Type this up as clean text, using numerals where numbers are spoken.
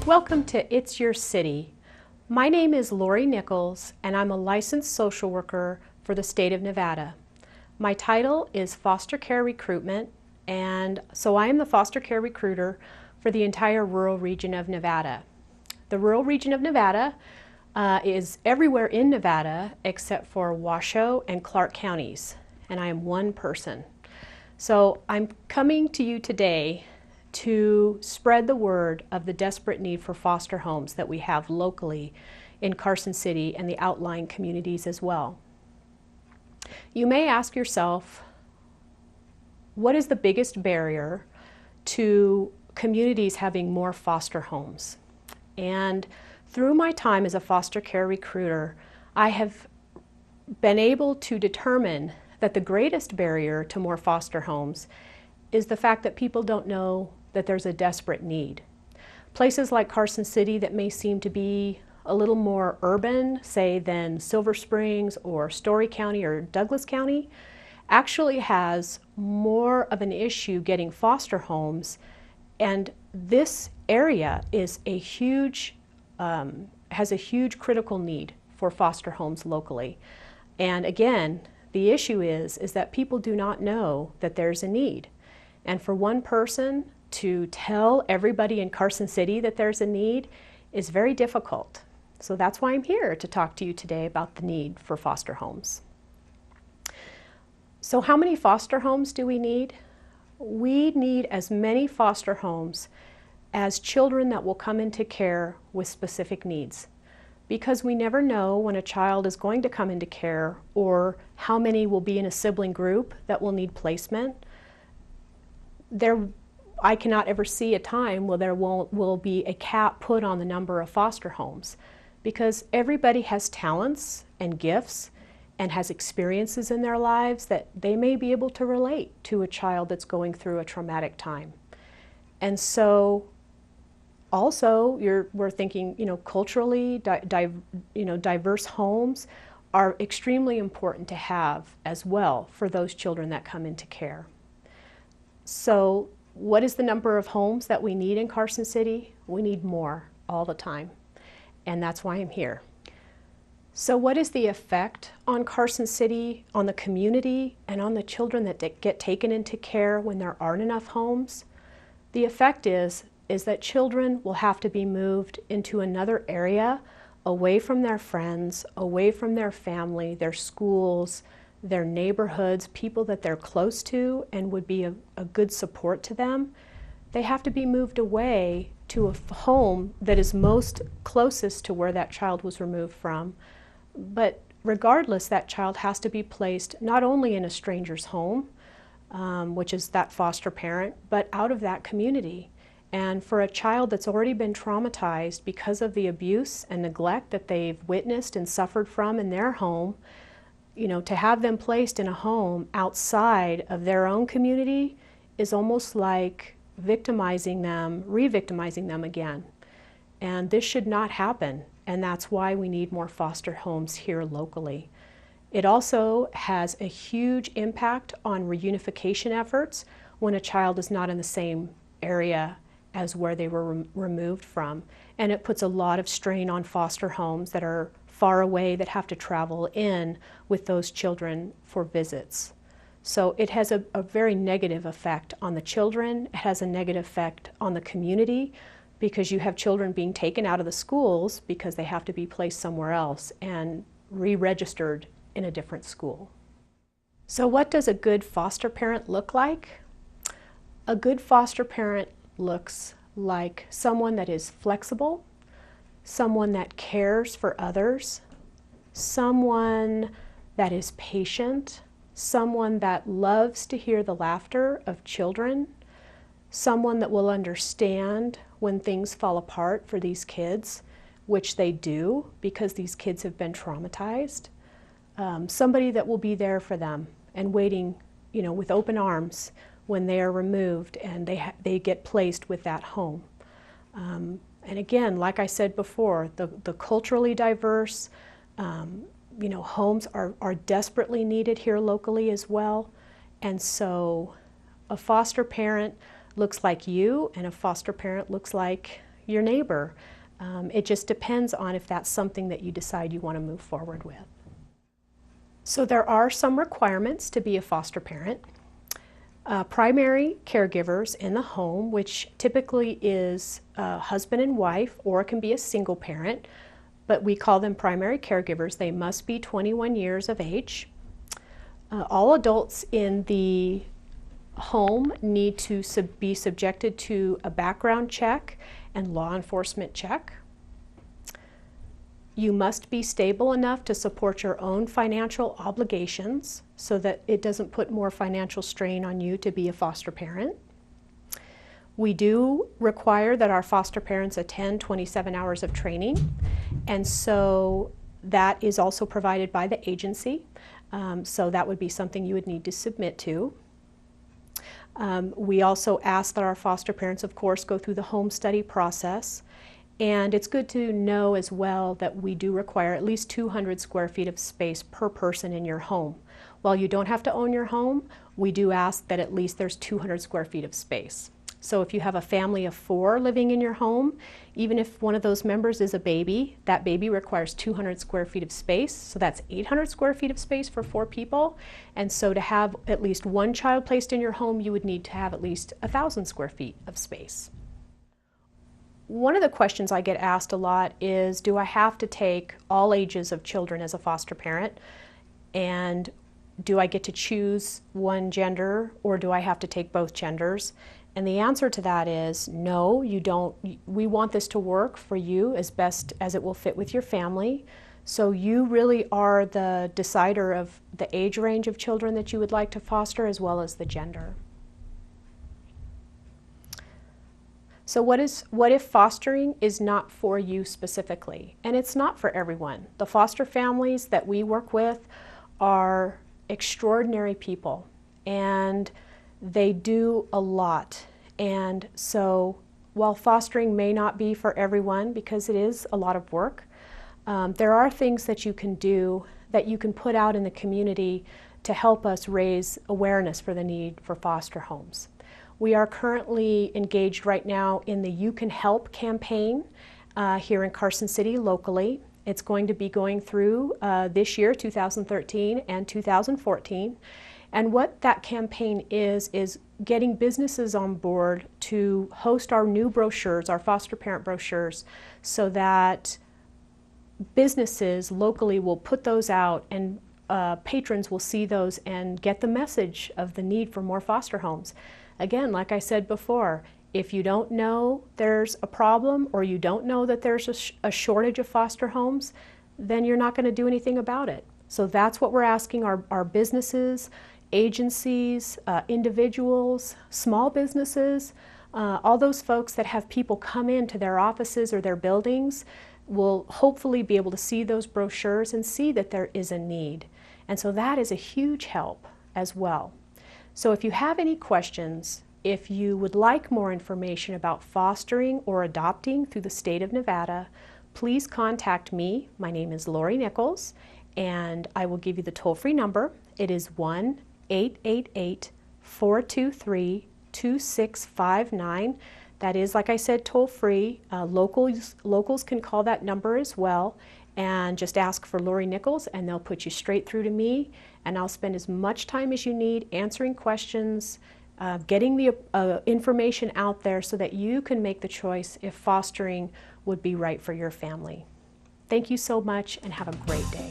Welcome to It's Your City. My name is Lori Nichols, and I'm a licensed social worker for the state of Nevada. My title is Foster Care Recruitment, and so I am the foster care recruiter for the entire rural region of Nevada. The rural region of Nevada is everywhere in Nevada except for Washoe and Clark counties, and I am one person. So I'm coming to you today to spread the word of the desperate need for foster homes that we have locally in Carson City and the outlying communities as well. You may ask yourself, what is the biggest barrier to communities having more foster homes? And through my time as a foster care recruiter, I have been able to determine that the greatest barrier to more foster homes is the fact that people don't know that there's a desperate need. Places like Carson City that may seem to be a little more urban, say, than Silver Springs or Story County or Douglas County, actually has more of an issue getting foster homes, and this area is a huge, has a huge critical need for foster homes locally. And again, the issue is that people do not know that there's a need. And for one person to tell everybody in Carson City that there's a need is very difficult. So that's why I'm here to talk to you today about the need for foster homes. So how many foster homes do we need? We need as many foster homes as children that will come into care with specific needs, because we never know when a child is going to come into care or how many will be in a sibling group that will need placement. I cannot ever see a time where there will be a cap put on the number of foster homes, because everybody has talents and gifts and has experiences in their lives that they may be able to relate to a child that's going through a traumatic time. And so also we're thinking, culturally diverse homes are extremely important to have as well for those children that come into care. So what is the number of homes that we need in Carson City? We need more all the time, and that's why I'm here. So what is the effect on Carson City, on the community, and on the children that get taken into care when there aren't enough homes? The effect is that children will have to be moved into another area, away from their friends, away from their family, their schools, their neighborhoods, people that they're close to and would be a good support to them. They have to be moved away to a home that is most closest to where that child was removed from. But regardless, that child has to be placed not only in a stranger's home, which is that foster parent, but out of that community. And for a child that's already been traumatized because of the abuse and neglect that they've witnessed and suffered from in their home, to have them placed in a home outside of their own community is almost like victimizing them, re-victimizing them again. And this should not happen, and that's why we need more foster homes here locally. It also has a huge impact on reunification efforts when a child is not in the same area as where they were removed from. And it puts a lot of strain on foster homes that are far away, that have to travel in with those children for visits. So it has a very negative effect on the children. It has a negative effect on the community, because you have children being taken out of the schools because they have to be placed somewhere else and re-registered in a different school. So what does a good foster parent look like? A good foster parent looks like someone that is flexible, someone that cares for others, someone that is patient, someone that loves to hear the laughter of children, someone that will understand when things fall apart for these kids, which they do because these kids have been traumatized, somebody that will be there for them and waiting, with open arms when they are removed and they get placed with that home. And again, like I said before, the culturally diverse, homes are desperately needed here locally as well. And so a foster parent looks like you, and a foster parent looks like your neighbor. It just depends on if that's something that you decide you want to move forward with. So there are some requirements to be a foster parent. Primary caregivers in the home, which typically is a husband and wife, or it can be a single parent, but we call them primary caregivers. They must be 21 years of age. All adults in the home need to be subjected to a background check and law enforcement check. You must be stable enough to support your own financial obligations so that it doesn't put more financial strain on you to be a foster parent. We do require that our foster parents attend 27 hours of training, and so that is also provided by the agency. So that would be something you would need to submit to. We also ask that our foster parents, of course, go through the home study process. And it's good to know as well that we do require at least 200 square feet of space per person in your home. While you don't have to own your home, we do ask that at least there's 200 square feet of space. So if you have a family of 4 living in your home, even if one of those members is a baby, that baby requires 200 square feet of space. So that's 800 square feet of space for 4 people. And so to have at least 1 child placed in your home, you would need to have at least 1,000 square feet of space. One of the questions I get asked a lot is, do I have to take all ages of children as a foster parent? And do I get to choose one gender, or do I have to take both genders? And the answer to that is no, you don't. We want this to work for you as best as it will fit with your family. So you really are the decider of the age range of children that you would like to foster, as well as the gender. So what if fostering is not for you specifically? And it's not for everyone. The foster families that we work with are extraordinary people, and they do a lot. And so while fostering may not be for everyone, because it is a lot of work, there are things that you can do, that you can put out in the community to help us raise awareness for the need for foster homes. We are currently engaged right now in the You Can Help campaign here in Carson City locally. It's going to be going through this year, 2013 and 2014. And what that campaign is getting businesses on board to host our new brochures, our foster parent brochures, so that businesses locally will put those out, and patrons will see those and get the message of the need for more foster homes. Again, like I said before, if you don't know there's a problem, or you don't know that there's a shortage of foster homes, then you're not going to do anything about it. So that's what we're asking our businesses, agencies, individuals, small businesses, all those folks that have people come into their offices or their buildings will hopefully be able to see those brochures and see that there is a need. And so that is a huge help as well. So if you have any questions, if you would like more information about fostering or adopting through the state of Nevada, please contact me. My name is Lori Nichols, and I will give you the toll-free number. It is 1-888-423-2659. That is, like I said, toll-free. Locals can call that number as well, and just ask for Lori Nichols, and they'll put you straight through to me, and I'll spend as much time as you need answering questions, getting the information out there so that you can make the choice if fostering would be right for your family. Thank you so much, and have a great day.